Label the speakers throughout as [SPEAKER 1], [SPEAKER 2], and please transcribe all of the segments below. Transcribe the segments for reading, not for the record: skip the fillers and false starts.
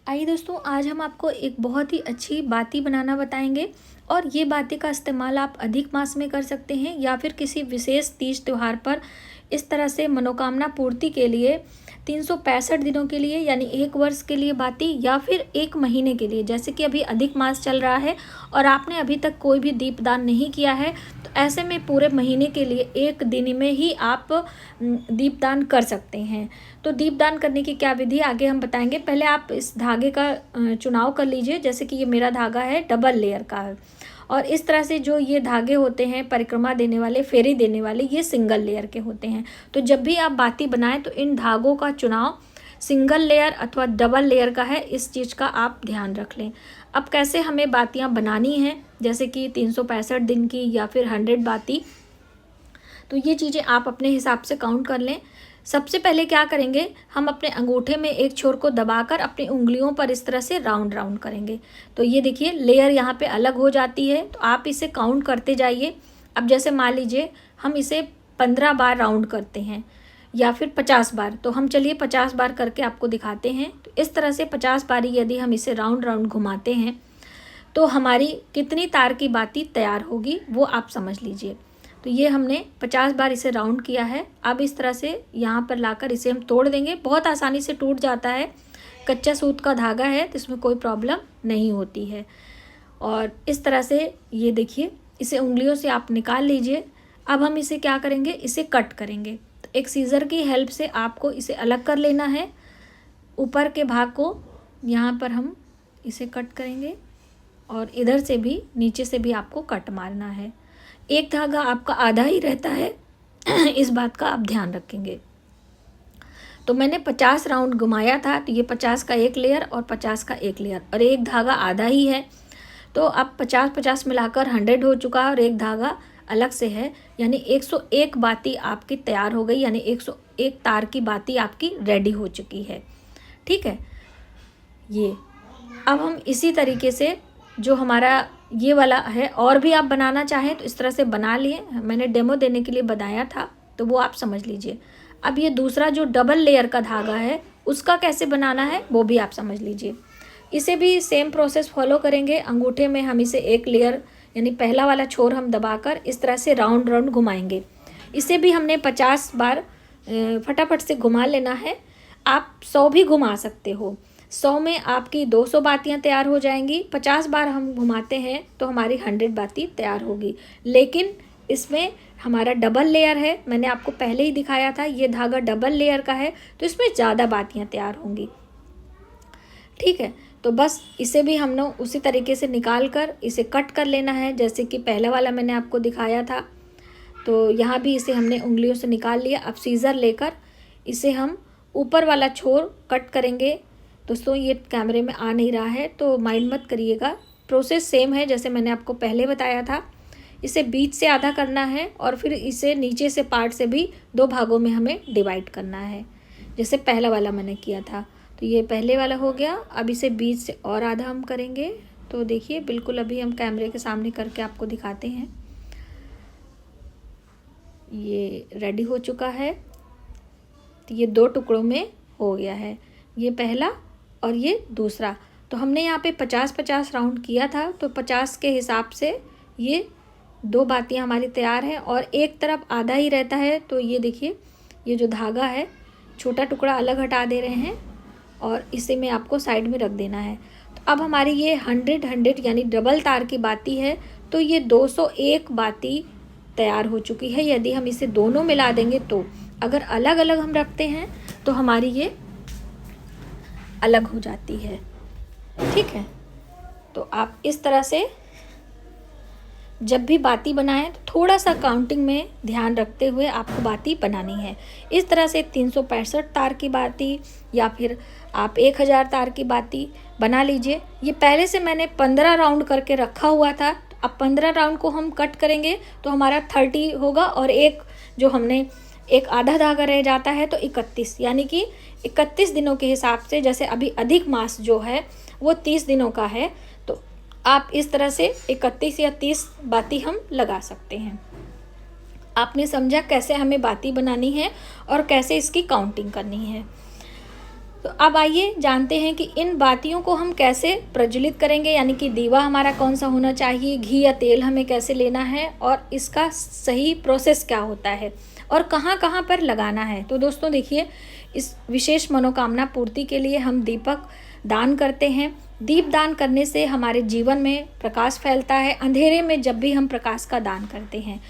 [SPEAKER 1] आइए दोस्तों, आज हम आपको एक बहुत ही अच्छी बाती बनाना बताएंगे। और ये बाती का इस्तेमाल आप अधिक मास में कर सकते हैं या फिर किसी विशेष तीज त्यौहार पर इस तरह से मनोकामना पूर्ति के लिए 365 दिनों के लिए यानी 1 वर्ष के लिए बाती या फिर 1 महीने के लिए। जैसे कि अभी अधिक मास चल रहा है और आपने अभी तक कोई भी दीपदान नहीं किया है, तो ऐसे में पूरे महीने के लिए 1 दिन में ही आप दीपदान कर सकते हैं। तो दीपदान करने की क्या विधि आगे हम बताएंगे। पहले आप इस धागे का चुनाव कर लीजिए। जैसे कि ये मेरा धागा है, डबल लेयर का है, और इस तरह से जो ये धागे होते हैं परिक्रमा देने वाले, फेरी देने वाले, ये सिंगल लेयर के होते हैं। तो जब भी आप बाती बनाएं तो इन धागों का चुनाव सिंगल लेयर अथवा डबल लेयर का है, इस चीज़ का आप ध्यान रख लें। अब कैसे हमें बातियां बनानी हैं, जैसे कि 365 दिन की या फिर 100 बाती, तो ये चीज़ें आप अपने हिसाब से काउंट कर लें। सबसे पहले क्या करेंगे, हम अपने अंगूठे में एक छोर को दबाकर अपनी उंगलियों पर इस तरह से राउंड राउंड करेंगे। तो ये देखिए लेयर यहाँ पे अलग हो जाती है, तो आप इसे काउंट करते जाइए। अब जैसे मान लीजिए हम इसे 15 बार राउंड करते हैं या फिर 50 बार, तो हम चलिए 50 बार करके आपको दिखाते हैं। तो इस तरह से 50 बारी यदि हम इसे राउंड राउंड घुमाते हैं तो हमारी कितनी तार की बाती तैयार होगी वो आप समझ लीजिए। तो ये हमने 50 बार इसे राउंड किया है। अब इस तरह से यहाँ पर लाकर इसे हम तोड़ देंगे। बहुत आसानी से टूट जाता है, कच्चा सूत का धागा है तो इसमें कोई प्रॉब्लम नहीं होती है। और इस तरह से ये देखिए, इसे उंगलियों से आप निकाल लीजिए। अब हम इसे क्या करेंगे, इसे कट करेंगे। तो एक सीज़र की हेल्प से आपको इसे अलग कर लेना है। ऊपर के भाग को यहाँ पर हम इसे कट करेंगे और इधर से भी, नीचे से भी आपको कट मारना है। एक धागा आपका आधा ही रहता है, इस बात का आप ध्यान रखेंगे। तो मैंने 50 राउंड घुमाया था, तो ये 50 का एक लेयर और 50 का एक लेयर, और एक धागा आधा ही है। तो अब 50-50 मिलाकर 100 हो चुका है और एक धागा अलग से है, यानी 101 बाती आपकी तैयार हो गई, यानी 101 तार की बाती आपकी रेडी हो चुकी है। ठीक है, ये अब हम इसी तरीके से जो हमारा ये वाला है और भी आप बनाना चाहें तो इस तरह से बना लिए। मैंने डेमो देने के लिए बनाया था, तो वो आप समझ लीजिए। अब ये दूसरा जो डबल लेयर का धागा है उसका कैसे बनाना है वो भी आप समझ लीजिए। इसे भी सेम प्रोसेस फॉलो करेंगे। अंगूठे में हम इसे एक लेयर यानी पहला वाला छोर हम दबाकर इस तरह से राउंड राउंड घुमाएंगे। इसे भी हमने 50 बार फटाफट से घुमा लेना है। आप 100 भी घुमा सकते हो। 100 में आपकी 200 बातियाँ तैयार हो जाएंगी। 50 बार हम घुमाते हैं तो हमारी 100 बाती तैयार होगी। लेकिन इसमें हमारा डबल लेयर है, मैंने आपको पहले ही दिखाया था, ये धागा डबल लेयर का है, तो इसमें ज़्यादा बातियाँ तैयार होंगी। ठीक है, तो बस इसे भी हमने उसी तरीके से निकाल कर इसे कट कर लेना है, जैसे कि पहला वाला मैंने आपको दिखाया था। तो यहाँ भी इसे हमने उंगलियों से निकाल लिया। अब सीज़र लेकर इसे हम ऊपर वाला छोर कट करेंगे। दोस्तों ये कैमरे में आ नहीं रहा है तो माइंड मत करिएगा, प्रोसेस सेम है जैसे मैंने आपको पहले बताया था। इसे बीच से आधा करना है और फिर इसे नीचे से पार्ट से भी 2 भागों में हमें डिवाइड करना है, जैसे पहला वाला मैंने किया था। तो ये पहले वाला हो गया। अब इसे बीच से और आधा हम करेंगे। तो देखिए बिल्कुल अभी हम कैमरे के सामने करके आपको दिखाते हैं। ये रेडी हो चुका है। तो ये 2 टुकड़ों में हो गया है, ये पहला और ये दूसरा। तो हमने यहाँ पे 50-50 राउंड किया था, तो 50 के हिसाब से ये 2 बातियाँ हमारी तैयार हैं और एक तरफ आधा ही रहता है। तो ये देखिए, ये जो धागा है छोटा टुकड़ा अलग हटा दे रहे हैं और इसे में आपको साइड में रख देना है। तो अब हमारी ये 100 यानी डबल तार की बाती है, तो ये 201 बाती तैयार हो चुकी है। यदि हम इसे दोनों मिला देंगे तो, अगर अलग अलग हम रखते हैं तो हमारी ये अलग हो जाती है। ठीक है, तो आप इस तरह से जब भी बाती बनाएं तो थोड़ा सा काउंटिंग में ध्यान रखते हुए आपको बाती बनानी है। इस तरह से 365 तार की बाती या फिर आप 1000 तार की बाती बना लीजिए। ये पहले से मैंने 15 राउंड करके रखा हुआ था। अब 15 राउंड को हम कट करेंगे तो हमारा 30 होगा और एक जो हमने एक आधा धागा रह जाता है तो 31, यानी कि 31 दिनों के हिसाब से, जैसे अभी अधिक मास जो है वो 30 दिनों का है, तो आप इस तरह से 31 या 30 बाती हम लगा सकते हैं। आपने समझा कैसे हमें बाती बनानी है और कैसे इसकी काउंटिंग करनी है। तो अब आइए जानते हैं कि इन बातियों को हम कैसे प्रज्वलित करेंगे, यानी कि दीवा हमारा कौन सा होना चाहिए, घी या तेल हमें कैसे लेना है और इसका सही प्रोसेस क्या होता है और कहाँ कहाँ पर लगाना है। तो दोस्तों देखिए, इस विशेष मनोकामना पूर्ति के लिए हम दीपक दान करते हैं। दीप दान करने से हमारे जीवन में प्रकाश फैलता है। अंधेरे में जब भी हम प्रकाश का दान करते हैं,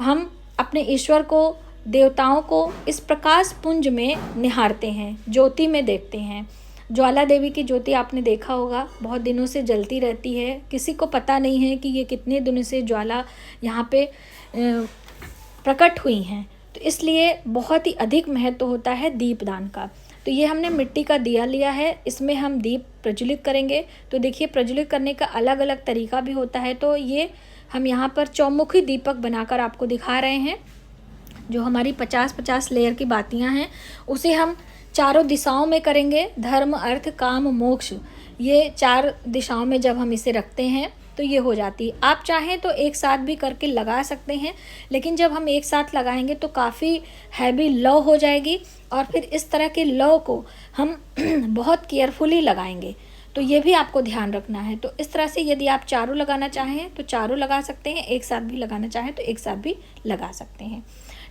[SPEAKER 1] हम अपने ईश्वर को, देवताओं को इस प्रकाश पुंज में निहारते हैं, ज्योति में देखते हैं। ज्वाला देवी की ज्योति आपने देखा होगा, बहुत दिनों से जलती रहती है। किसी को पता नहीं है कि ये कितने दिनों से ज्वाला यहाँ पे प्रकट हुई हैं। तो इसलिए बहुत ही अधिक महत्व होता है दीपदान का। तो ये हमने मिट्टी का दिया लिया है, इसमें हम दीप प्रज्वलित करेंगे। तो देखिए, प्रज्वलित करने का अलग अलग तरीका भी होता है। तो ये हम यहाँ पर चौमुखी दीपक बनाकर आपको दिखा रहे हैं। जो हमारी 50-50 लेयर की बातियाँ हैं, उसे हम चारों दिशाओं में करेंगे। धर्म, अर्थ, काम, मोक्ष, ये 4 दिशाओं में जब हम इसे रखते हैं तो ये हो जाती है। आप चाहें तो एक साथ भी करके लगा सकते हैं, लेकिन जब हम एक साथ लगाएंगे तो काफ़ी हैवी लौ हो जाएगी और फिर इस तरह के लौ को हम बहुत केयरफुली लगाएंगे। तो ये भी आपको ध्यान रखना है। तो इस तरह से यदि आप चारों लगाना चाहें तो चारों लगा सकते हैं, एक साथ भी लगाना चाहें तो एक साथ भी लगा सकते हैं।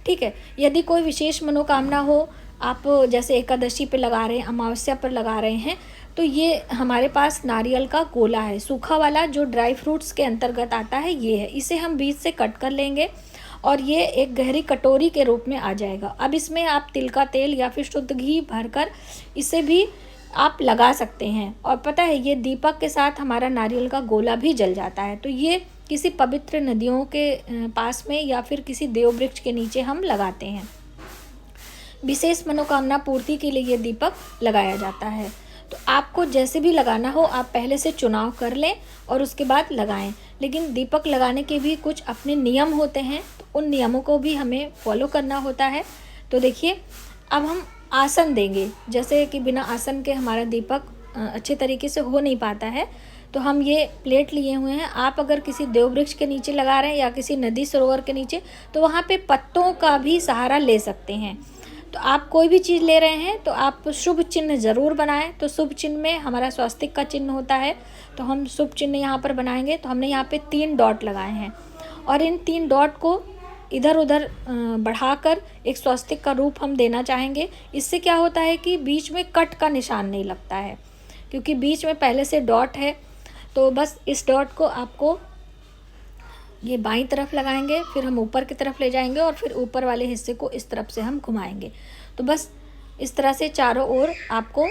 [SPEAKER 1] ठीक है। यदि कोई विशेष मनोकामना हो, आप जैसे एकादशी पे लगा रहे हैं, अमावस्या पर लगा रहे हैं, तो ये हमारे पास नारियल का गोला है, सूखा वाला, जो ड्राई फ्रूट्स के अंतर्गत आता है, ये है। इसे हम बीच से कट कर लेंगे और ये एक गहरी कटोरी के रूप में आ जाएगा। अब इसमें आप तिल का तेल या फिर शुद्ध घी भरकर इसे भी आप लगा सकते हैं। और पता है, ये दीपक के साथ हमारा नारियल का गोला भी जल जाता है। तो ये किसी पवित्र नदियों के पास में या फिर किसी देव वृक्ष के नीचे हम लगाते हैं। विशेष मनोकामना पूर्ति के लिए ये दीपक लगाया जाता है। तो आपको जैसे भी लगाना हो, आप पहले से चुनाव कर लें और उसके बाद लगाएं। लेकिन दीपक लगाने के भी कुछ अपने नियम होते हैं, तो उन नियमों को भी हमें फॉलो करना होता है। तो देखिए, अब हम आसन देंगे। जैसे कि बिना आसन के हमारा दीपक अच्छे तरीके से हो नहीं पाता है। तो हम ये प्लेट लिए हुए हैं। आप अगर किसी देव वृक्ष के नीचे लगा रहे हैं या किसी नदी सरोवर के नीचे, तो वहाँ पे पत्तों का भी सहारा ले सकते हैं। तो आप कोई भी चीज़ ले रहे हैं तो आप शुभ चिन्ह ज़रूर बनाएं। तो शुभ चिन्ह में हमारा स्वस्तिक का चिन्ह होता है, तो हम शुभ चिन्ह यहाँ पर बनाएंगे। तो हमने यहाँ पे 3 डॉट लगाए हैं और इन 3 डॉट को इधर उधर बढ़ाकर एक स्वस्तिक का रूप हम देना चाहेंगे। इससे क्या होता है कि बीच में कट का निशान नहीं लगता है, क्योंकि बीच में पहले से डॉट है। तो बस इस डॉट को आपको ये बाईं तरफ लगाएंगे, फिर हम ऊपर की तरफ ले जाएंगे और फिर ऊपर वाले हिस्से को इस तरफ से हम घुमाएंगे। तो बस इस तरह से चारों ओर आपको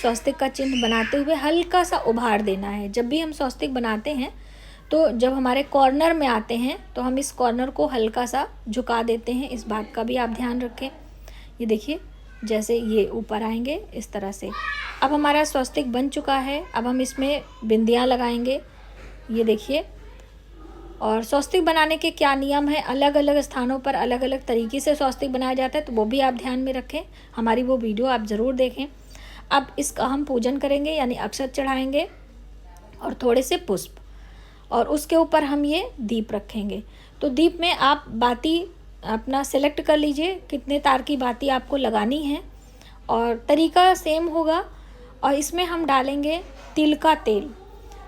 [SPEAKER 1] स्वस्तिक का चिन्ह बनाते हुए हल्का सा उभार देना है। जब भी हम स्वस्तिक बनाते हैं तो जब हमारे कॉर्नर में आते हैं तो हम इस कॉर्नर को हल्का सा झुका देते हैं। इस बात का भी आप ध्यान रखें। ये देखिए, जैसे ये ऊपर आएंगे इस तरह से। अब हमारा स्वस्तिक बन चुका है। अब हम इसमें बिंदियाँ लगाएंगे, ये देखिए। और स्वस्तिक बनाने के क्या नियम है, अलग अलग स्थानों पर अलग अलग तरीके से स्वस्तिक बनाया जाता है, तो वो भी आप ध्यान में रखें। हमारी वो वीडियो आप ज़रूर देखें। अब इसका हम पूजन करेंगे, यानी अक्षत चढ़ाएंगे और थोड़े से पुष्प, और उसके ऊपर हम ये दीप रखेंगे। तो दीप में आप बाती अपना सेलेक्ट कर लीजिए, कितने तार की बाती आपको लगानी है, और तरीका सेम होगा। और इसमें हम डालेंगे तिल का तेल।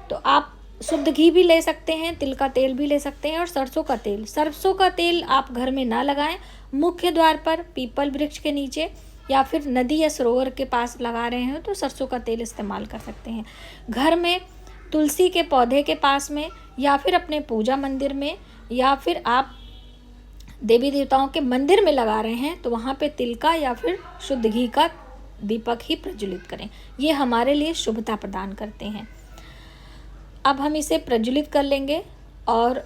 [SPEAKER 1] तो आप शुद्ध घी भी ले सकते हैं, तिल का तेल भी ले सकते हैं, और सरसों का तेल। सरसों का तेल आप घर में ना लगाएं, मुख्य द्वार पर पीपल वृक्ष के नीचे या फिर नदी या सरोवर के पास लगा रहे हैं तो सरसों का तेल इस्तेमाल कर सकते हैं। घर में तुलसी के पौधे के पास में या फिर अपने पूजा मंदिर में या फिर आप देवी देवताओं के मंदिर में लगा रहे हैं तो वहाँ पे तिल का या फिर शुद्ध घी का दीपक ही प्रज्वलित करें। ये हमारे लिए शुभता प्रदान करते हैं। अब हम इसे प्रज्वलित कर लेंगे और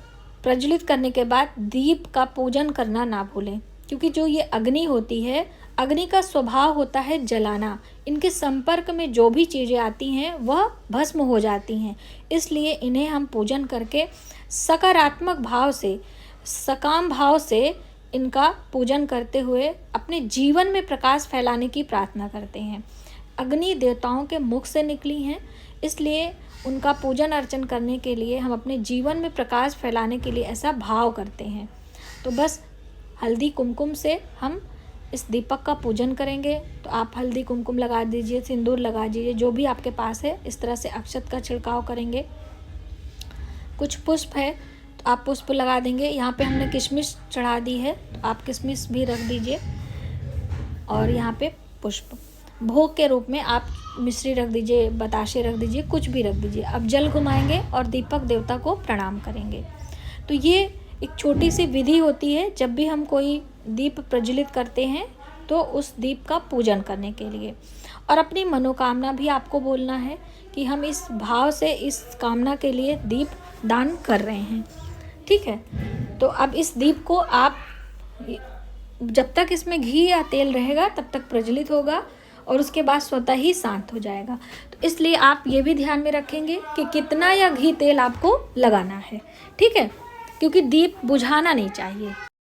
[SPEAKER 1] प्रज्वलित करने के बाद दीप का पूजन करना ना भूलें, क्योंकि जो ये अग्नि होती है, अग्नि का स्वभाव होता है जलाना। इनके संपर्क में जो भी चीज़ें आती हैं वह भस्म हो जाती हैं। इसलिए इन्हें हम पूजन करके सकारात्मक भाव से, सकाम भाव से इनका पूजन करते हुए अपने जीवन में प्रकाश फैलाने की प्रार्थना करते हैं। अग्नि देवताओं के मुख से निकली हैं, इसलिए उनका पूजन अर्चन करने के लिए हम अपने जीवन में प्रकाश फैलाने के लिए ऐसा भाव करते हैं। तो बस हल्दी कुमकुम से हम इस दीपक का पूजन करेंगे तो आप हल्दी कुमकुम लगा दीजिए, सिंदूर लगा दीजिए, जो भी आपके पास है। इस तरह से अक्षत का छिड़काव करेंगे। कुछ पुष्प है तो आप पुष्प लगा देंगे। यहाँ पे हमने किशमिश चढ़ा दी है तो आप किशमिश भी रख दीजिए। और यहाँ पे पुष्प भोग के रूप में आप मिश्री रख दीजिए, बताशे रख दीजिए, कुछ भी रख दीजिए। अब जल घुमाएंगे और दीपक देवता को प्रणाम करेंगे। तो ये एक छोटी सी विधि होती है जब भी हम कोई दीप प्रज्वलित करते हैं तो उस दीप का पूजन करने के लिए। और अपनी मनोकामना भी आपको बोलना है कि हम इस भाव से इस कामना के लिए दीप दान कर रहे हैं। ठीक है, तो अब इस दीप को आप जब तक इसमें घी या तेल रहेगा तब तक प्रज्वलित होगा और उसके बाद स्वतः ही शांत हो जाएगा। तो इसलिए आप ये भी ध्यान में रखेंगे कि कितना या घी तेल आपको लगाना है। ठीक है, क्योंकि दीप बुझाना नहीं चाहिए।